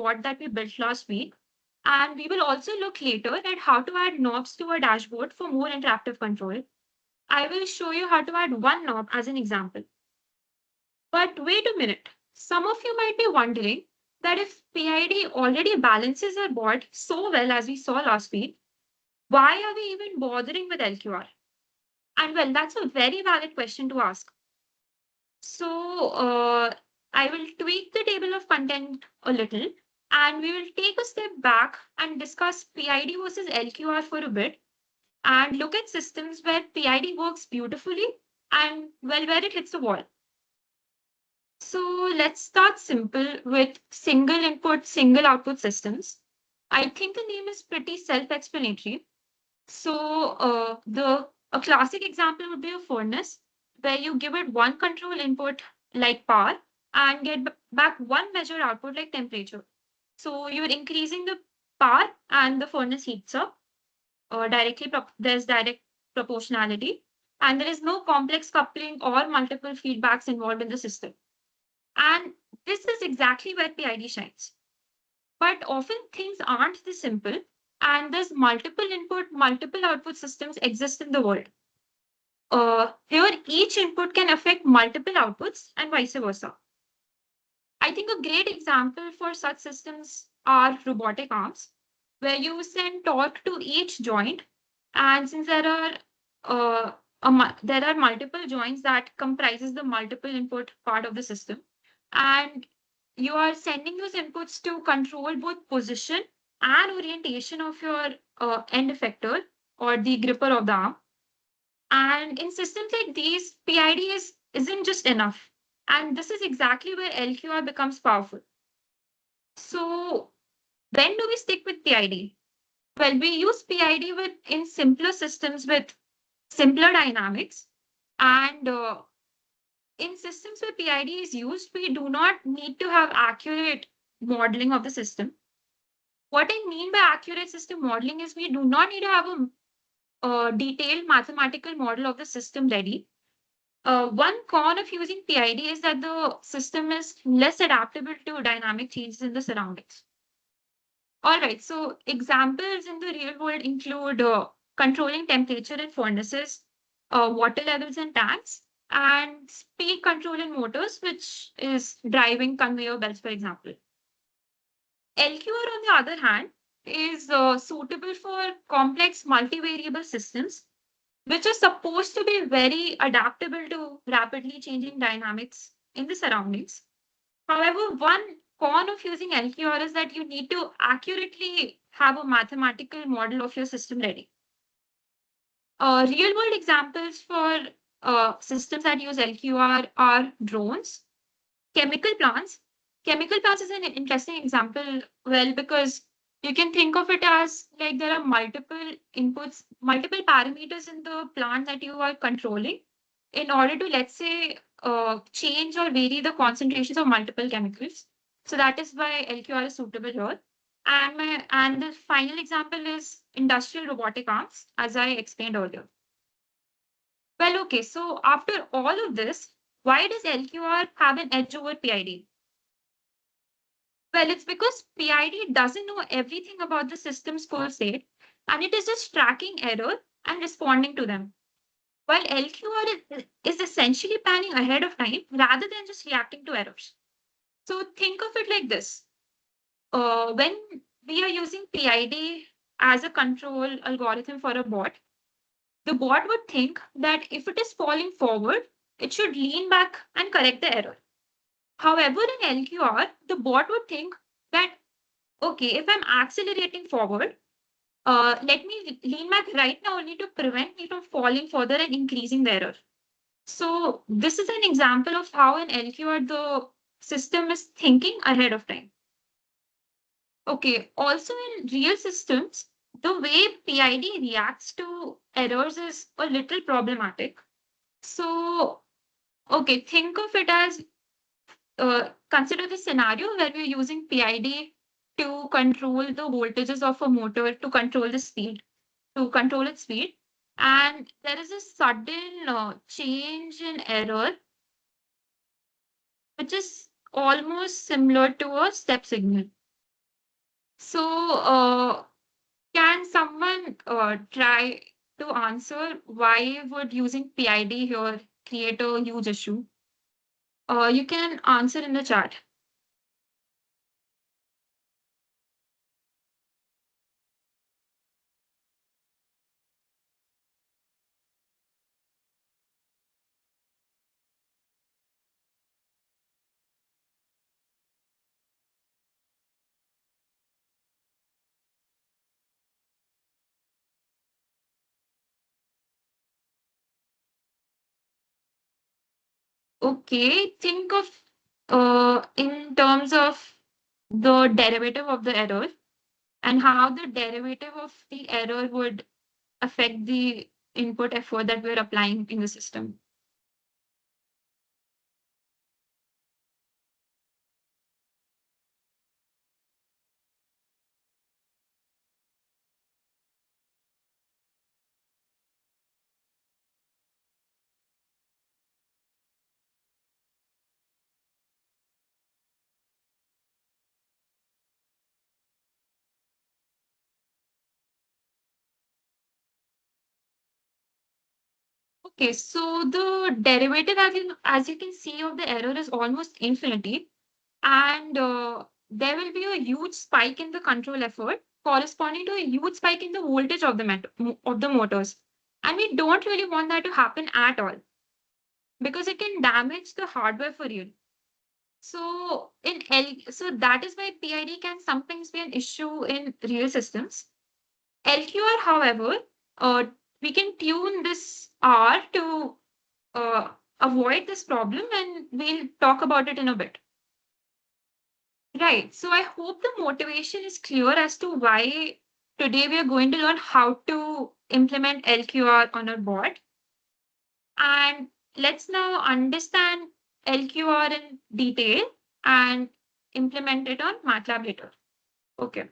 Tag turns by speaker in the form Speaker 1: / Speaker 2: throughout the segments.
Speaker 1: bot that we built last week. And we will also look later at how to add knobs to a dashboard for more interactive control. I will show you how to add one knob as an example. But wait a minute. Some of you might be wondering that if PID already balances our board so well as we saw last week, why are we even bothering with LQR? And well, that's a very valid question to ask. So I will tweak the table of content a little, and we will take a step back and discuss PID versus LQR for a bit and look at systems where PID works beautifully and well, where it hits the wall. So let's start simple with single input, single output systems. I think the name is pretty self-explanatory. So a classic example would be a furnace where you give it one control input like power and get back one measured output like temperature. So you're increasing the power and the furnace heats up. There's direct proportionality, and there is no complex coupling or multiple feedbacks involved in the system. And this is exactly where PID shines. But often things aren't this simple, and there's multiple input, multiple output systems exist in the world. Here, each input can affect multiple outputs and vice versa. I think a great example for such systems are robotic arms, where you send torque to each joint, and since there are multiple joints that comprises the multiple input part of the system, and you are sending those inputs to control both position and orientation of your end effector or the gripper of the arm. And in systems like these, isn't just enough. And this is exactly where LQR becomes powerful. So when do we stick with PID? Well, we use PID in simpler systems with simpler dynamics. And in systems where PID is used, we do not need to have accurate modeling of the system. What I mean by accurate system modeling is we do not need to have a detailed mathematical model of the system ready. One con of using PID is that the system is less adaptable to dynamic changes in the surroundings. All right, so examples in the real world include controlling temperature in furnaces, water levels in tanks, and speed control in motors, which is driving conveyor belts, for example. LQR, on the other hand, is suitable for complex multivariable systems, which are supposed to be very adaptable to rapidly changing dynamics in the surroundings. However, one con of using LQR is that you need to accurately have a mathematical model of your system ready. Real world examples for systems that use LQR are drones, chemical plants. Chemical plants is an interesting example, well, because you can think of it as like there are multiple inputs, multiple parameters in the plant that you are controlling in order to, let's say, change or vary the concentrations of multiple chemicals. So that is why LQR is suitable here. And the final example is industrial robotic arms, as I explained earlier. Well, okay, so after all of this, why does LQR have an edge over PID? Well, it's because PID doesn't know everything about the system's full state, and it is just tracking error and responding to them. While LQR is essentially planning ahead of time rather than just reacting to errors. So think of it like this. When we are using PID as a control algorithm for a bot, the bot would think that if it is falling forward, it should lean back and correct the error. However, in LQR, the bot would think that, okay, if I'm accelerating forward, let me lean back right now only to prevent me from falling further and increasing the error. So this is an example of how in LQR the system is thinking ahead of time. Okay, also in real systems, the way PID reacts to errors is a little problematic. So, okay, think of it as, consider the scenario where we're using PID to control the voltages of a motor to control the speed, to control its speed. And there is a sudden change in error, which is almost similar to a step signal. So, can someone try to answer why would using PID here create a huge issue? You can answer in the chat. Okay, think of in terms of the derivative of the error and how the derivative of the error would affect the input effort that we're applying in the system. Okay, so the derivative, as you can see, of the error is almost infinity, and there will be a huge spike in the control effort corresponding to a huge spike in the voltage of the of the motors. And we don't really want that to happen at all because it can damage the hardware for real. So that is why PID can sometimes be an issue in real systems. LQR, however, uh, we can tune this R to avoid this problem, and we'll talk about it in a bit. Right. So I hope the motivation is clear as to why today we are going to learn how to implement LQR on our board. And let's now understand LQR in detail and implement it on MATLAB later. Okay.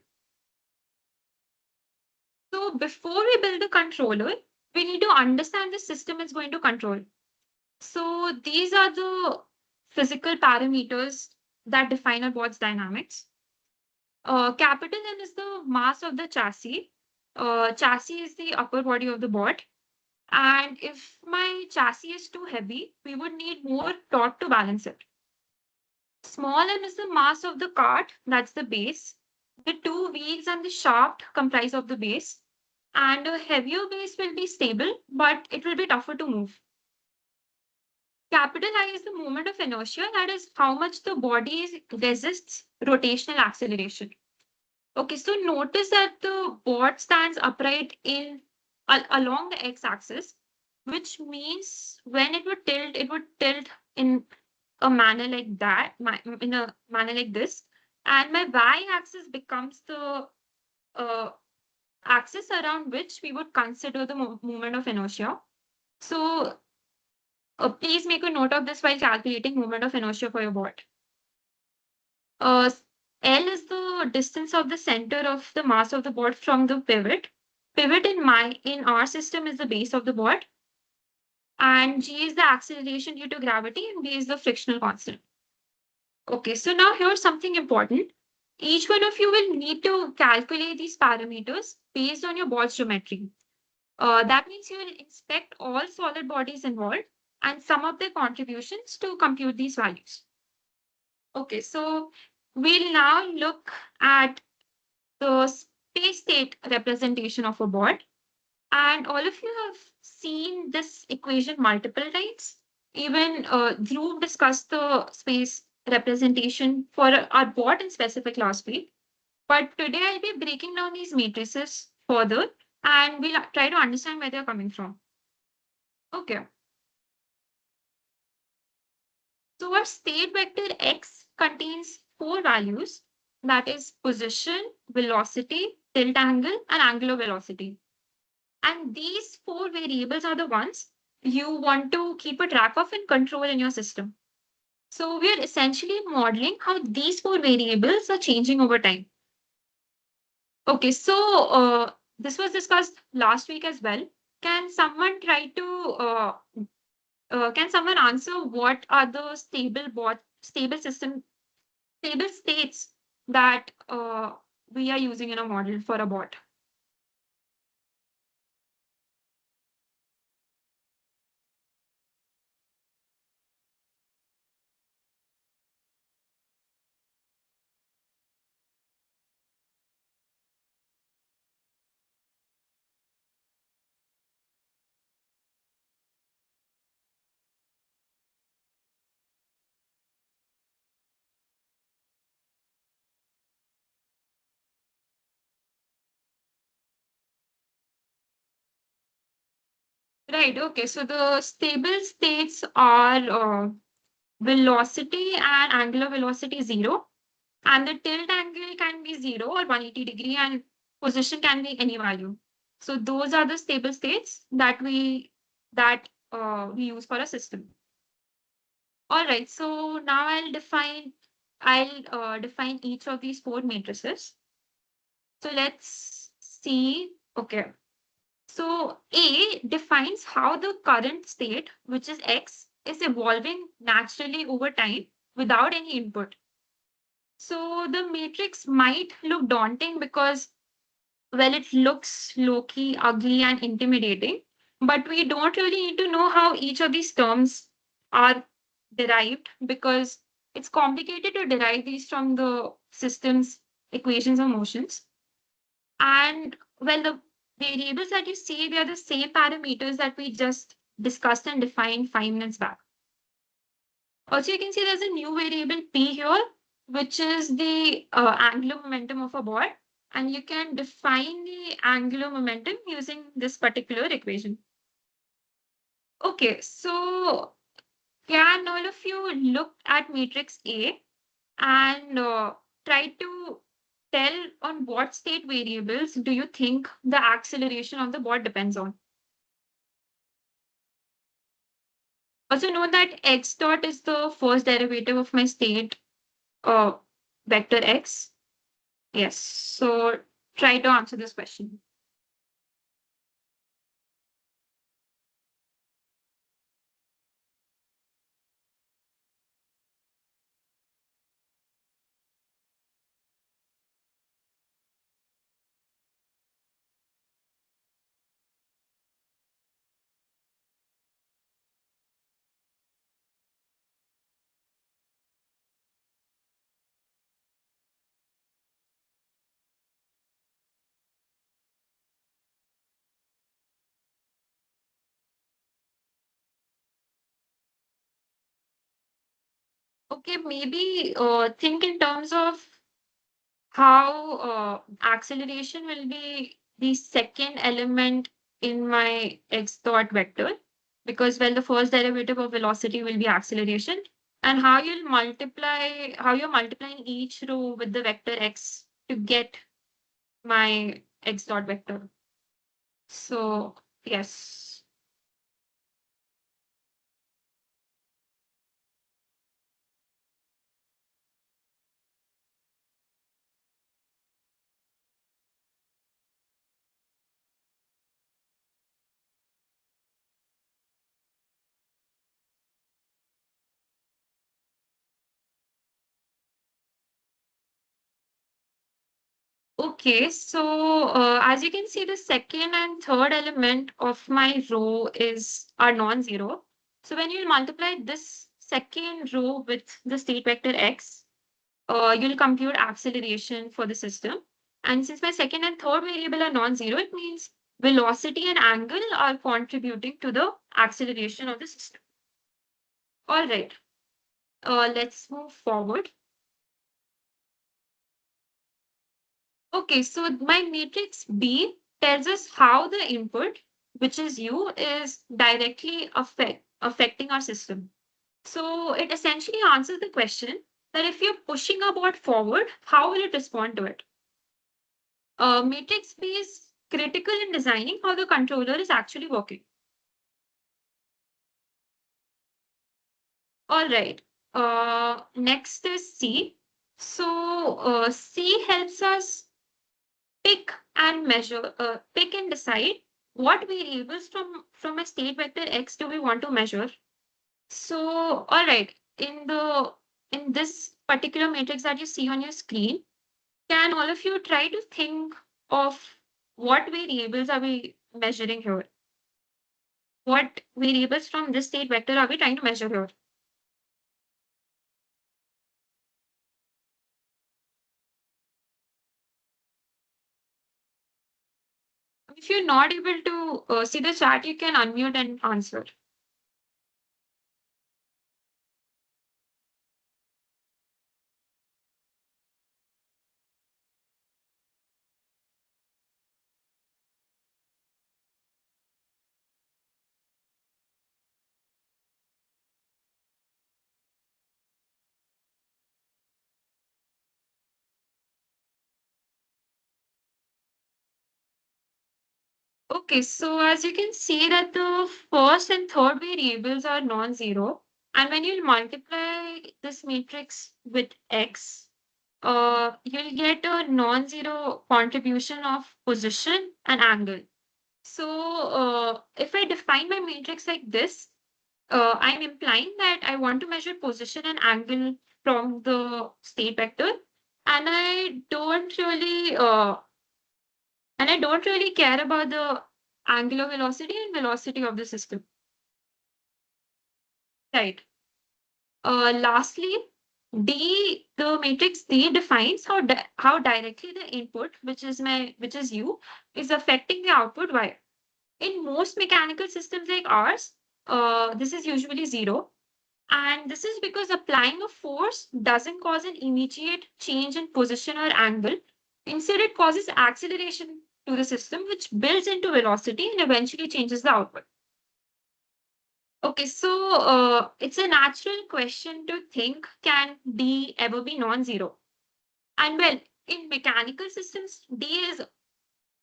Speaker 1: So before we build the controller, we need to understand the system it's going to control. So these are the physical parameters that define our board's dynamics. Capital M is the mass of the chassis. Chassis is the upper body of the board. And if my chassis is too heavy, we would need more torque to balance it. Small m is the mass of the cart, that's the base. The two wheels and the shaft comprise of the base. And a heavier base will be stable, but it will be tougher to move. Capital I is the moment of inertia, that is how much the body resists rotational acceleration. Okay, so notice that the board stands upright along the x-axis, which means when it would tilt in a manner like that, in a manner like this, and my y-axis becomes the uh, axis around which we would consider the moment of inertia. So please make a note of this while calculating moment of inertia for your board. Uh, L is the distance of the center of the mass of the board from the pivot. Pivot in our system is the base of the board, and G is the acceleration due to gravity, and B is the frictional constant. Okay, so now here's something important. Each one of you will need to calculate these parameters based on your board's geometry. That means you will inspect all solid bodies involved and sum up their contributions to compute these values. Okay, so we'll now look at the space state representation of a board. And all of you have seen this equation multiple times. Even Dhruv discussed the space representation for our board in specific last week. But today I'll be breaking down these matrices further and we'll try to understand where they're coming from. Okay. So our state vector x contains four values, that is position, velocity, tilt angle, and angular velocity. And these four variables are the ones you want to keep a track of and control in your system. So we are essentially modeling how these four variables are changing over time. Okay, so this was discussed last week as well. Can someone try to can someone answer what are the stable states that we are using in a model for a bot. Right. Okay. So the stable states are velocity and angular velocity 0. And the tilt angle can be 0 or 180-degree, and position can be any value. So those are the stable states that we use for a system. All right. So now I'll define each of these four matrices. So let's see. Okay. So A defines how the current state, which is X, is evolving naturally over time without any input. So the matrix might look daunting because, well, it looks low-key, ugly, and intimidating, but we don't really need to know how each of these terms are derived because it's complicated to derive these from the system's equations of motions. And well, the variables that you see, they are the same parameters that we just discussed and defined 5 minutes back. Also, you can see there's a new variable P here, which is the angular momentum of a ball. And you can define the angular momentum using this particular equation. Okay, so can all of you look at matrix A and try to tell on what state variables do you think the acceleration of the ball depends on? Also know that x dot is the first derivative of my state uh, vector x. Yes, so try to answer this question. Okay, maybe think in terms of how acceleration will be the second element in my x dot vector, because well, the first derivative of velocity will be acceleration, and how you're multiplying each row with the vector x to get my x dot vector. So yes. Okay, so as you can see, the second and third element of my row are non-zero. So when you multiply this second row with the state vector x, you'll compute acceleration for the system. And since my second and third variable are non-zero, it means velocity and angle are contributing to the acceleration of the system. All right, let's move forward. Okay, so my matrix B tells us how the input, which is U, is directly affecting our system. So it essentially answers the question that if you're pushing a bot forward, how will it respond to it? Matrix B is critical in designing how the controller is actually working. All right. Next is C. So C helps us pick and decide what variables from a state vector x do we want to measure. So, all right, in this particular matrix that you see on your screen, Can all of you try to think of what variables are we measuring here? What variables from this state vector are we trying to measure here? If you're not able to see the chart, you can unmute and answer. Okay, so as you can see that the first and third variables are non-zero, and when you multiply this matrix with x, you'll get a non-zero contribution of position and angle. So if I define my matrix like this, I'm implying that I want to measure position and angle from the state vector, and I don't really care about the angular velocity and velocity of the system. Right. Lastly, the matrix D defines how directly the input, which is U, is affecting the output Y. In most mechanical systems like ours, this is usually zero. And this is because applying a force doesn't cause an immediate change in position or angle. Instead, it causes acceleration to the system, which builds into velocity and eventually changes the output. Okay, so it's a natural question to think, can D ever be non-zero? And well, in mechanical systems, D is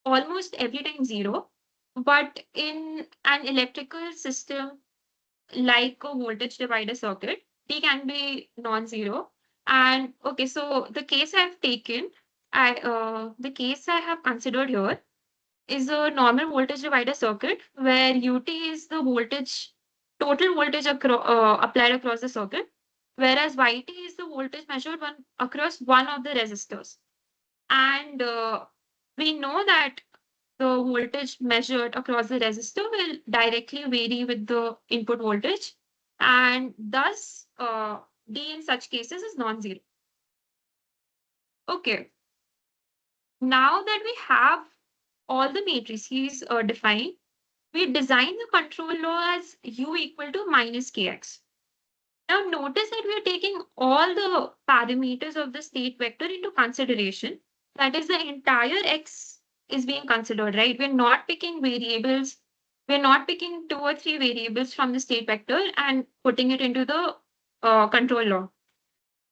Speaker 1: almost every time zero. But in an electrical system, like a voltage divider circuit, D can be non-zero. And okay, so the case I have considered here is a normal voltage divider circuit where UT is the total voltage applied across the circuit, whereas YT is the voltage measured across one of the resistors. And we know that the voltage measured across the resistor will directly vary with the input voltage, and thus D in such cases is non-zero. Okay, now that we have all the matrices defined, we design the control law as U equal to minus Kx. Now notice that we are taking all the parameters of the state vector into consideration. That is, the entire X is being considered, right? We're not picking variables. We're not picking two or three variables from the state vector and putting it into the control law.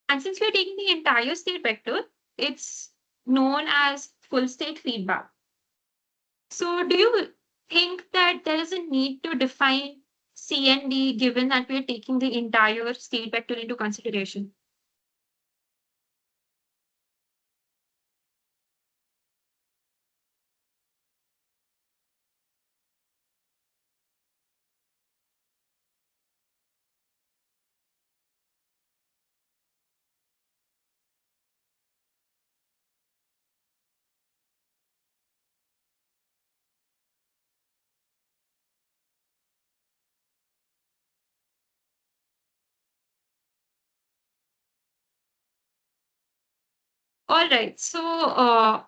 Speaker 1: And since we're taking the entire state vector, it's known as full state feedback. So do you think that there is a need to define C and D given that we're taking the entire state vector into consideration? All right. So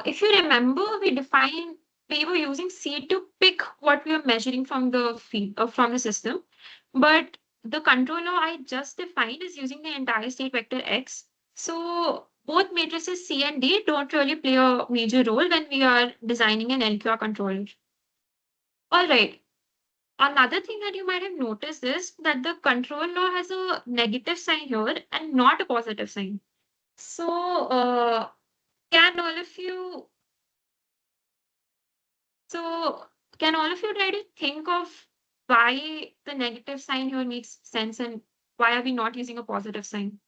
Speaker 1: if you remember, we were using C to pick what we are measuring from the from the system, but the control law I just defined is using the entire state vector X. So both matrices C and D don't really play a major role when we are designing an LQR controller. All right. Another thing that you might have noticed is that the control law has a negative sign here and not a positive sign. So, can all of you, so can all of you try to think of why the negative sign here makes sense and why are we not using a positive sign?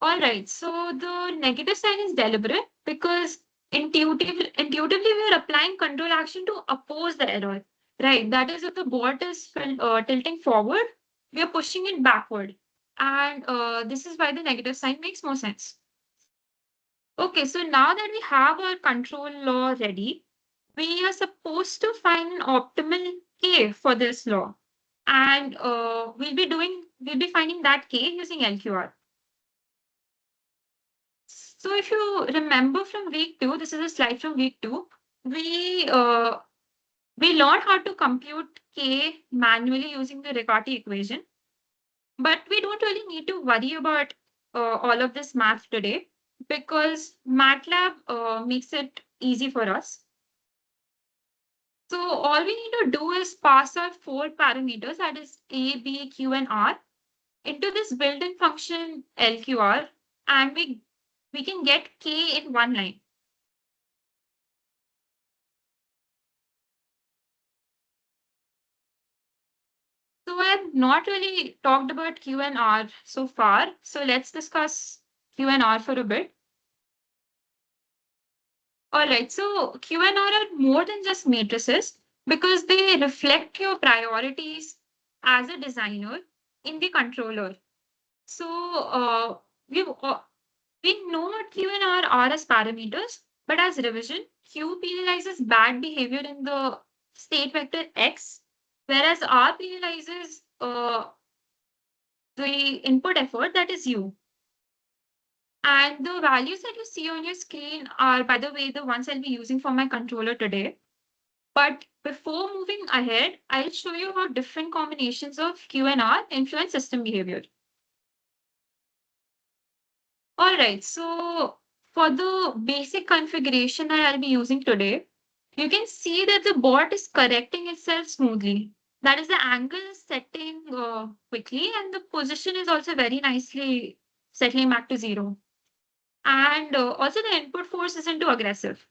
Speaker 1: All right, so the negative sign is deliberate because intuitively we are applying control action to oppose the error, right? That is, if the bot is tilting forward, we are pushing it backward. And this is why the negative sign makes more sense. Okay, so now that we have our control law ready, we are supposed to find an optimal K for this law. And we'll be finding that K using LQR. So if you remember from week 2, this is a slide from week 2, we uh, we learned how to compute K manually using the Riccati equation, but we don't really need to worry about all of this math today because MATLAB makes it easy for us. So all we need to do is pass our 4 parameters, that is A, B, Q, and R, into this built-in function LQR, and we can get K in one line. So I've not really talked about Q and R so far. So let's discuss Q and R for a bit. All right, so Q and R are more than just matrices because they reflect your priorities as a designer in the controller. So we know what Q and R are as parameters, but as revision, Q penalizes bad behavior in the state vector X, whereas R penalizes the input effort, that is U. And the values that you see on your screen are, by the way, the ones I'll be using for my controller today. But before moving ahead, I'll show you how different combinations of Q and R influence system behavior. All right, so for the basic configuration that I'll be using today, you can see that the bot is correcting itself smoothly. That is, the angle is setting quickly, and the position is also very nicely settling back to 0. And also the input force isn't too aggressive.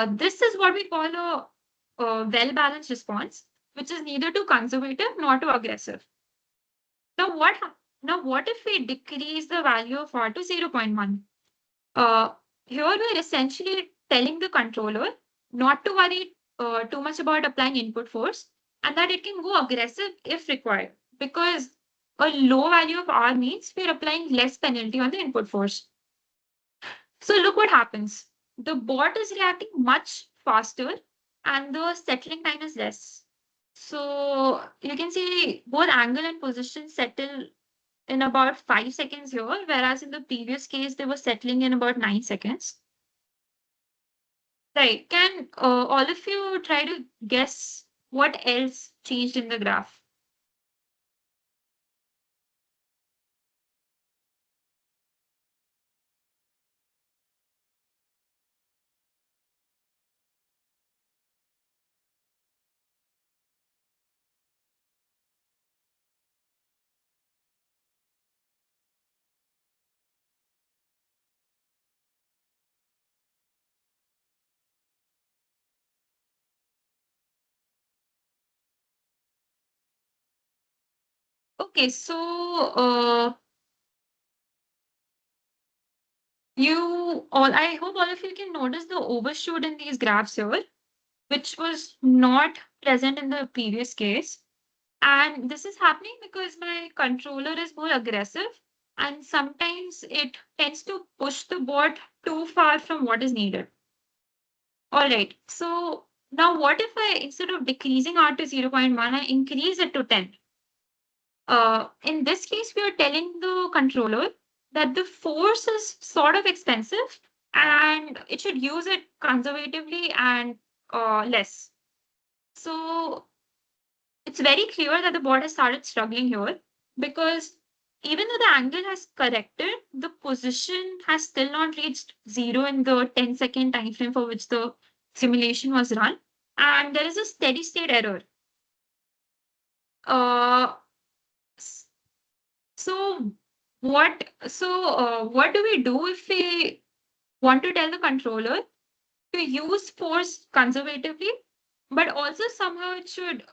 Speaker 1: This is what we call a well-balanced response, which is neither too conservative nor too aggressive. Now what if we decrease the value of R to 0.1? Here we're essentially telling the controller not to worry too much about applying input force and that it can go aggressive if required, because a low value of R means we're applying less penalty on the input force. So look what happens. The bot is reacting much faster and the settling time is less. So you can see both angle and position settle in about 5 seconds here, whereas in the previous case, they were settling in about 9 seconds. Right. Can all of you try to guess what else changed in the graph? Okay, so I hope all of you can notice the overshoot in these graphs here, which was not present in the previous case. And this is happening because my controller is more aggressive and sometimes it tends to push the board too far from what is needed. All right, so now what if I, instead of decreasing R to 0.1, I increase it to 10? In this case, we are telling the controller that the force is sort of expensive and it should use it conservatively and less. So it's very clear that the bot has started struggling here because even though the angle has corrected, the position has still not reached 0 in the 10-second time frame for which the simulation was run. And there is a steady state error. Uh, So what do we do if we want to tell the controller to use force conservatively, but also somehow it should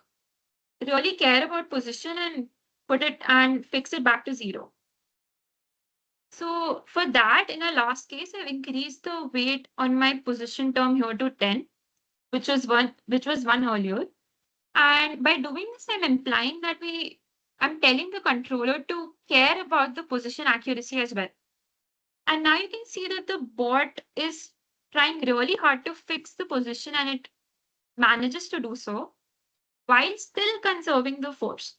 Speaker 1: really care about position and put it and fix it back to 0? So for that, in our last case, I've increased the weight on my position term here to 10, which was one earlier. And by doing this, I'm implying that I'm telling the controller to care about the position accuracy as well. And now you can see that the bot is trying really hard to fix the position, and it manages to do so while still conserving the force.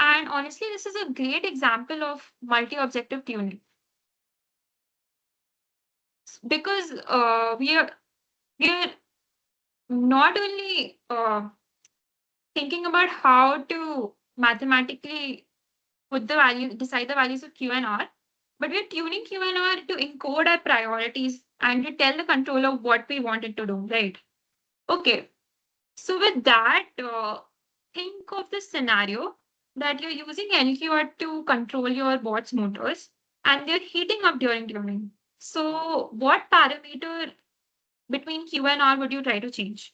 Speaker 1: And honestly, this is a great example of multi-objective tuning because we are not only thinking about how to mathematically decide the values of Q and R, but we're tuning Q and R to encode our priorities and to tell the controller what we want it to do, right? Okay, so with that, think of the scenario that you're using LQR to control your bot's motors and they're heating up during tuning. So what parameter between Q and R would you try to change?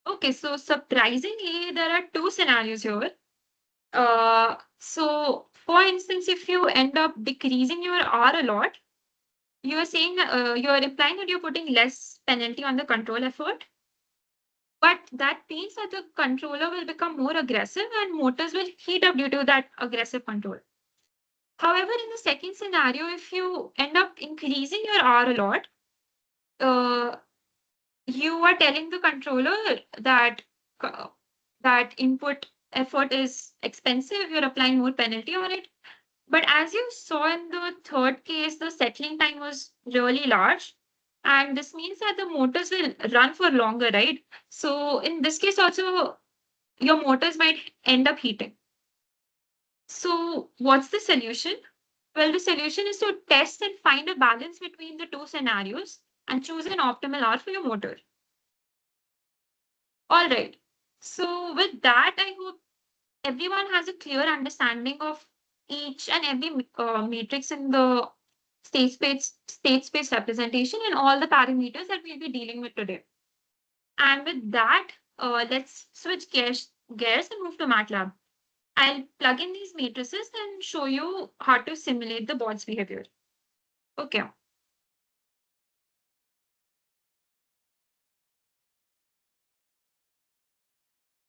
Speaker 1: Okay, so surprisingly, there are two scenarios here. So for instance, if you end up decreasing your R a lot, you're saying you're implying that you're putting less penalty on the control effort, but that means that the controller will become more aggressive and motors will heat up due to that aggressive control. However, in the second scenario, if you end up increasing your R a lot, uh, you are telling the controller that uh, that input effort is expensive, you're applying more penalty on it. But as you saw in the third case, the settling time was really large. And this means that the motors will run for longer, right? So in this case also, your motors might end up heating. So what's the solution? Well, the solution is to test and find a balance between the two scenarios and choose an optimal R for your motor. All right. So with that, I hope everyone has a clear understanding of each and every matrix in the state space representation and all the parameters that we'll be dealing with today. And with that, let's switch gears and move to MATLAB. I'll plug in these matrices and show you how to simulate the bot's behavior. Okay.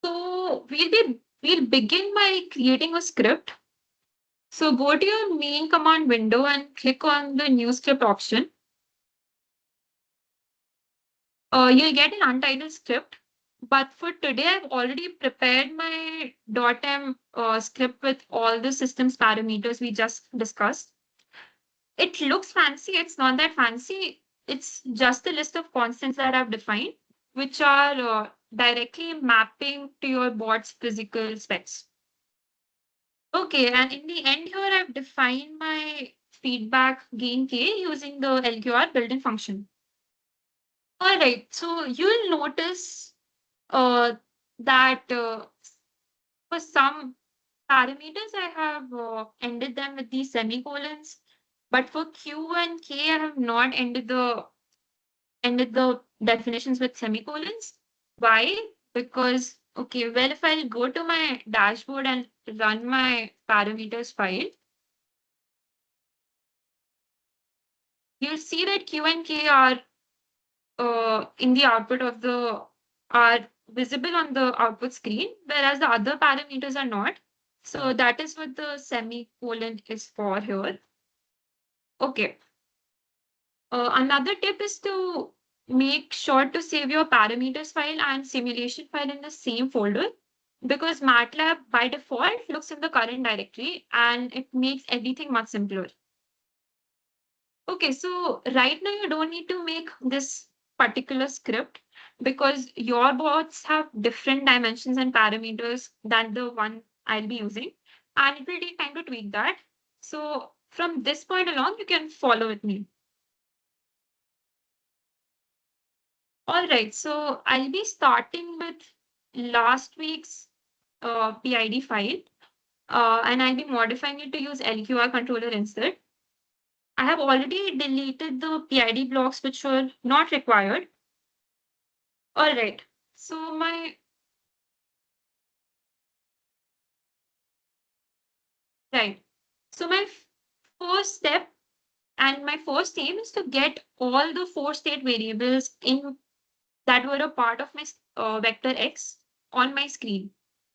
Speaker 1: So we'll begin by creating a script. So go to your main command window and click on the new script option. You'll get an untitled script. But for today, I've already prepared my .m script with all the systems parameters we just discussed. It looks fancy. It's not that fancy. It's just a list of constants that I've defined, which are directly mapping to your bot's physical specs. Okay, and in the end here, I've defined my feedback gain K using the LQR built-in function. All right, so you'll notice uh, that for some parameters, I have ended them with these semicolons, but for Q and K, I have not ended the definitions with semicolons. Why? Because, okay, well, if I go to my dashboard and run my parameters file, you'll see that Q and K are in the output of the are visible on the output screen, whereas the other parameters are not. So that is what the semicolon is for here. Okay. Another tip is to make sure to save your parameters file and simulation file in the same folder because MATLAB by default looks in the current directory and it makes everything much simpler. Okay, so right now you don't need to make this particular script because your bots have different dimensions and parameters than the one I'll be using, and it will take time to tweak that. So from this point along, you can follow with me. All right, so I'll be starting with last week's PID file, and I'll be modifying it to use LQR controller instead. I have already deleted the PID blocks which were not required. All right. So right. So first step and my first aim is to get all the four state variables in that were a part of my vector X on my screen.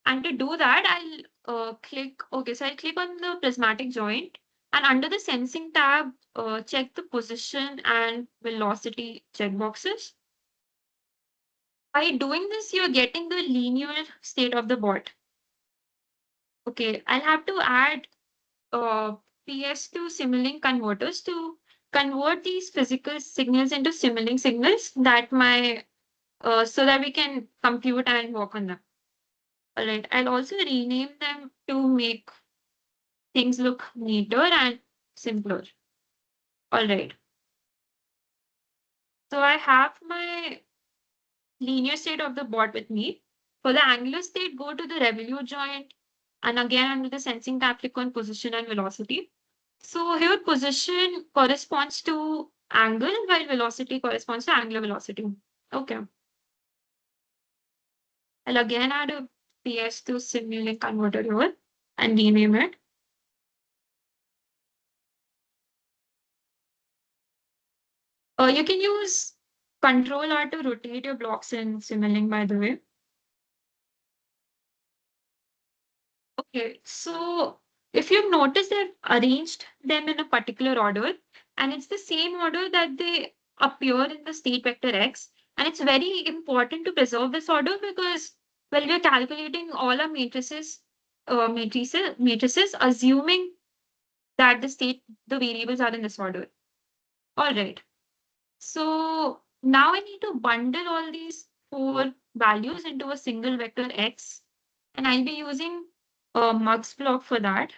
Speaker 1: And to do that, I'll I'll click on the prismatic joint, and under the sensing tab, check the position and velocity checkboxes. By doing this, you're getting the linear state of the bot. Okay, I'll have to add PS2 Simulink converters to convert these physical signals into Simulink signals so that we can compute and work on them. All right, I'll also rename them to make things look neater and simpler. All right, so I have my linear state of the bot with me. For the angular state, go to the revolute joint, and again under the sensing tab, click on position and velocity. So here position corresponds to angle while velocity corresponds to angular velocity. Okay. I'll again add a PS to Simulink converter here and rename it. You can use Control R to rotate your blocks in Simulink, by the way. Okay, so if you've noticed, they've arranged them in a particular order, and it's the same order that they appear in the state vector X. And it's very important to preserve this order because, well, we're calculating all our matrices, assuming that the variables are in this order. All right. So now I need to bundle all these four values into a single vector X, and I'll be using a mux block for that.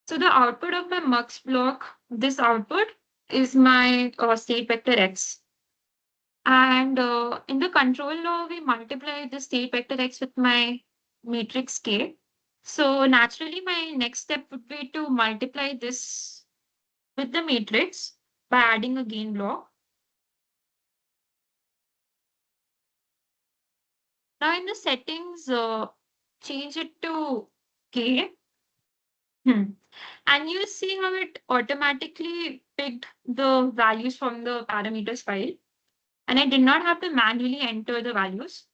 Speaker 1: So the output of my mux block, this output is my state vector X. And in the control law, we multiply the state vector X with my matrix K. So naturally, my next step would be to multiply this with the matrix by adding a gain block. Now in the settings, change it to K. And you'll see how it automatically picked the values from the parameters file. And I did not have to manually enter the values.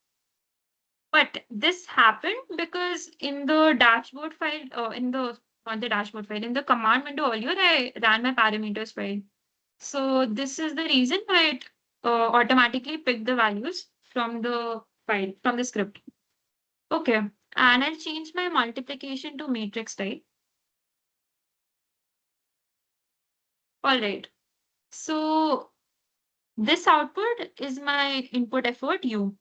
Speaker 1: But this happened because in the dashboard file, not the dashboard file, in the command window earlier, I ran my parameters file. So this is the reason why it automatically picked the values from the file, from the script. Okay, and I'll change my multiplication to matrix type. All right, so this output is my input effort U.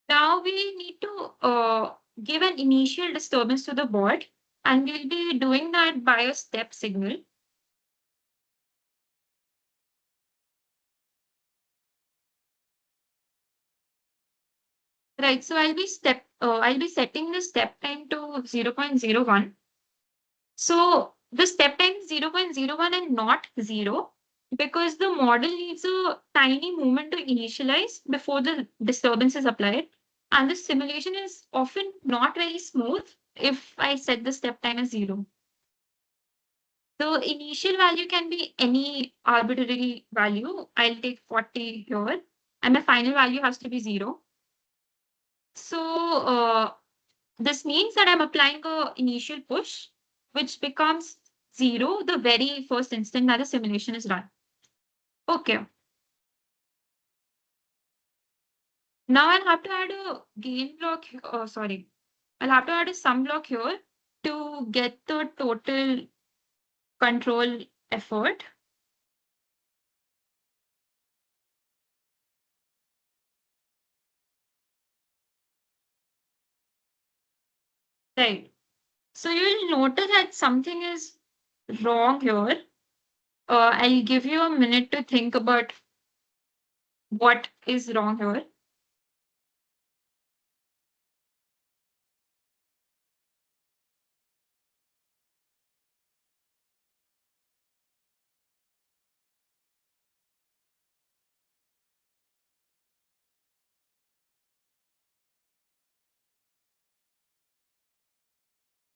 Speaker 1: Now we need to give an initial disturbance to the board, and we'll be doing that by a step signal. Right, so I'll be setting the step time to 0.01. So the step time is 0.01 and not 0 because the model needs a tiny movement to initialize before the disturbance is applied. And the simulation is often not very smooth if I set the step time as 0. The initial value can be any arbitrary value. I'll take 40 here, and my final value has to be 0. So this means that I'm applying a initial push, which becomes 0 the very first instant that the simulation is run. Okay. Now I'll have to add a gain block. Sorry. I'll have to add a sum block here to get the total control effort. Right. So you'll notice that something is wrong here. I'll give you a minute to think about what is wrong here.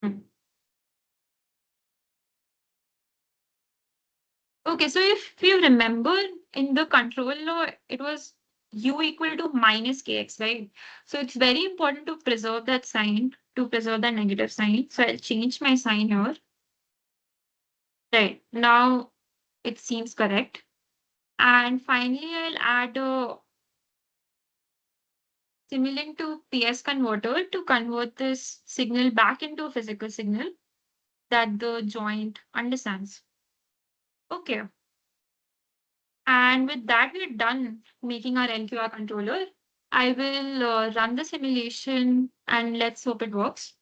Speaker 1: Hmm. Okay, so if you remember in the control law, it was u equal to minus kx, right? So it's very important to preserve that sign, to preserve the negative sign. So I'll change my sign here. Right, now it seems correct. And finally, I'll add a Simulink to PS converter to convert this signal back into a physical signal that the joint understands. Okay. And with that, we're done making our LQR controller. I will run the simulation and let's hope it works.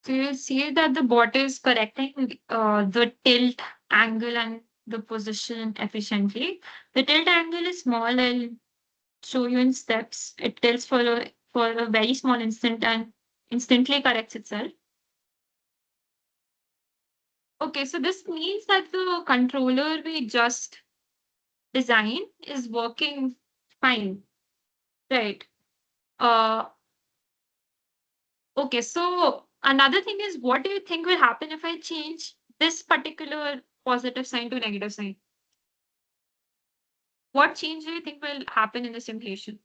Speaker 1: So you'll see that the bot is correcting the tilt angle and the position efficiently. The tilt angle is small. I'll show you in steps. It tilts for a very small instant and instantly corrects itself. Okay, so this means that the controller we just designed is working fine. Right. Uh, okay, so another thing is, what do you think will happen if I change this particular positive sign to negative sign? What change do you think will happen in the simulation?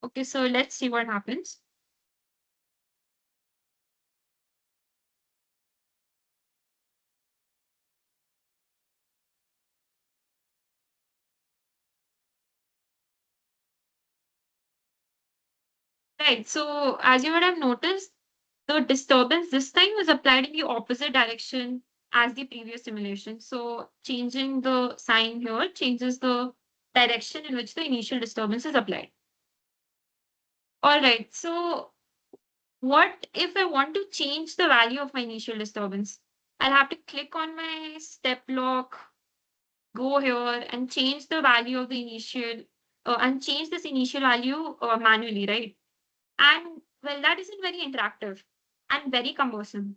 Speaker 1: Okay, so let's see what happens. Right, so as you would have noticed, the disturbance this time was applied in the opposite direction as the previous simulation. So changing the sign here changes the direction in which the initial disturbance is applied. All right, so what if I want to change the value of my initial disturbance? I'll have to click on my step lock, go here and change the value of the initial and change this initial value manually, right? And well, that isn't very interactive and very cumbersome.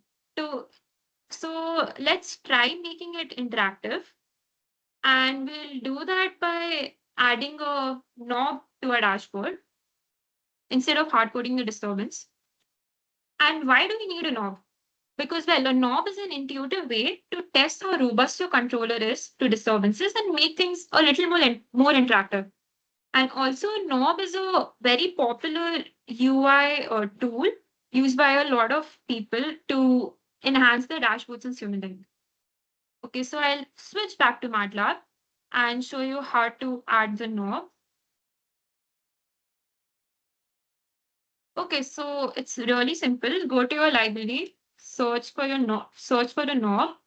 Speaker 1: So let's try making it interactive. And we'll do that by adding a knob to a dashboard instead of hard coding the disturbance. And why do we need a knob? Because, well, a knob is an intuitive way to test how robust your controller is to disturbances and make things a little more interactive. And also, a knob is a very popular UI tool used by a lot of people to enhance their dashboards in Simulink. Okay, so I'll switch back to MATLAB and show you how to add the knob. Okay, so it's really simple. Go to your library, search for your knob, search for the knob.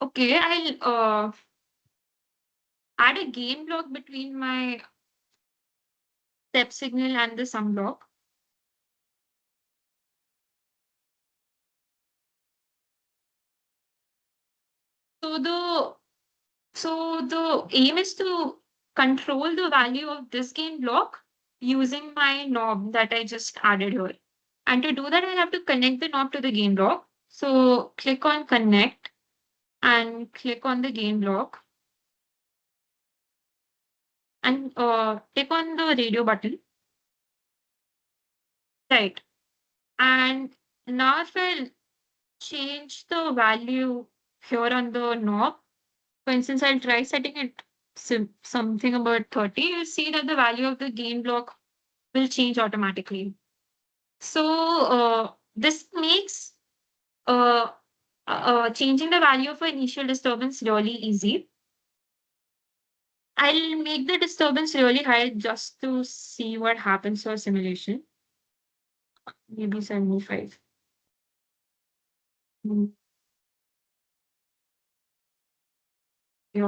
Speaker 1: Okay, I'll add a gain block between my step signal and the sum block. So the aim is to control the value of this gain block using my knob that I just added here. And to do that, I have to connect the knob to the gain block. So click on connect and click on the gain block and click on the radio button. Right. And now if I change the value here on the knob, for instance, I'll try setting it something about 30. You'll see that the value of the gain block will change automatically. So this makes changing the value of an initial disturbance really easy. I'll make the disturbance really high just to see what happens for simulation. Maybe 75. Mm, yeah.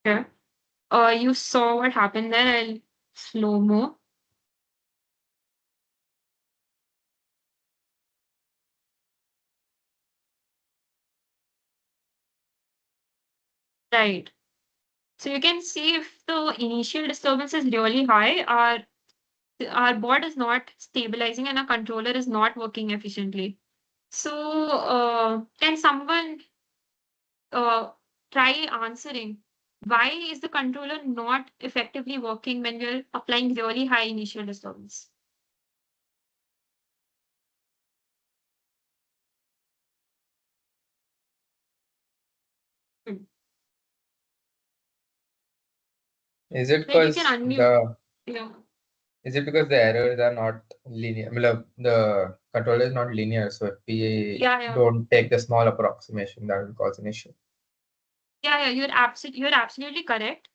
Speaker 1: Okay. You saw what happened there. I'll slow mo. Right. So you can see if the initial disturbance is really high, our board is not stabilizing and our controller is not working efficiently. So can someone uh, try answering why is the controller not effectively working when we're applying really high initial disturbance? Hmm.
Speaker 2: Is it
Speaker 1: Maybe you
Speaker 2: because
Speaker 1: can unmute.
Speaker 2: the
Speaker 1: Yeah.
Speaker 2: is it because the errors are not linear? The controller is not linear, so if we
Speaker 1: Yeah.
Speaker 2: don't take the small approximation, that will cause an issue.
Speaker 1: Yeah. You're absolutely correct.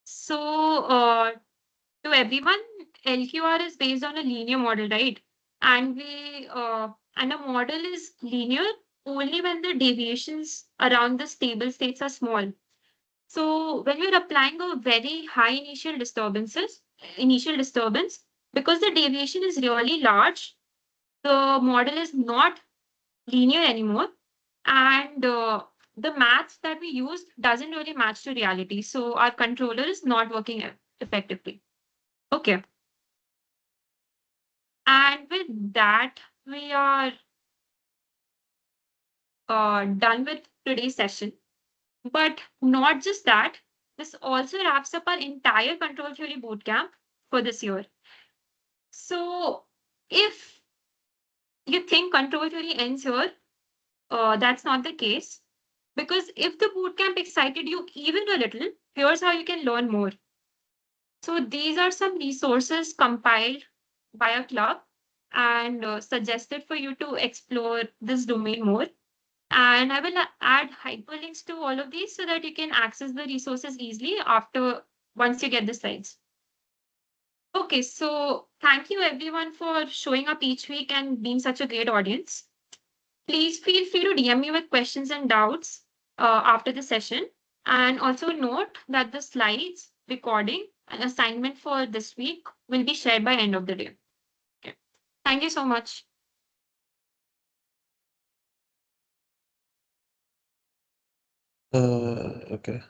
Speaker 1: So to everyone, LQR is based on a linear model, right? And a model is linear only when the deviations around the stable states are small. So when you're applying a very high initial disturbance, because the deviation is really large, the model is not linear anymore, and the maths that we used doesn't really match to reality. So our controller is not working effectively. Okay. And with that, we are done with today's session. But not just that, this also wraps up our entire control theory bootcamp for this year. So if you think control theory ends here, that's not the case. Because if the bootcamp excited you even a little, here's how you can learn more. So these are some resources compiled by a club and suggested for you to explore this domain more. And I will add hyperlinks to all of these so that you can access the resources easily once you get the slides. Okay, so thank you everyone for showing up each week and being such a great audience. Please feel free to DM me with questions and doubts after the session. And also note that the slides, recording, and assignment for this week will be shared by end of the day. Okay. Thank you so much.
Speaker 3: Okay.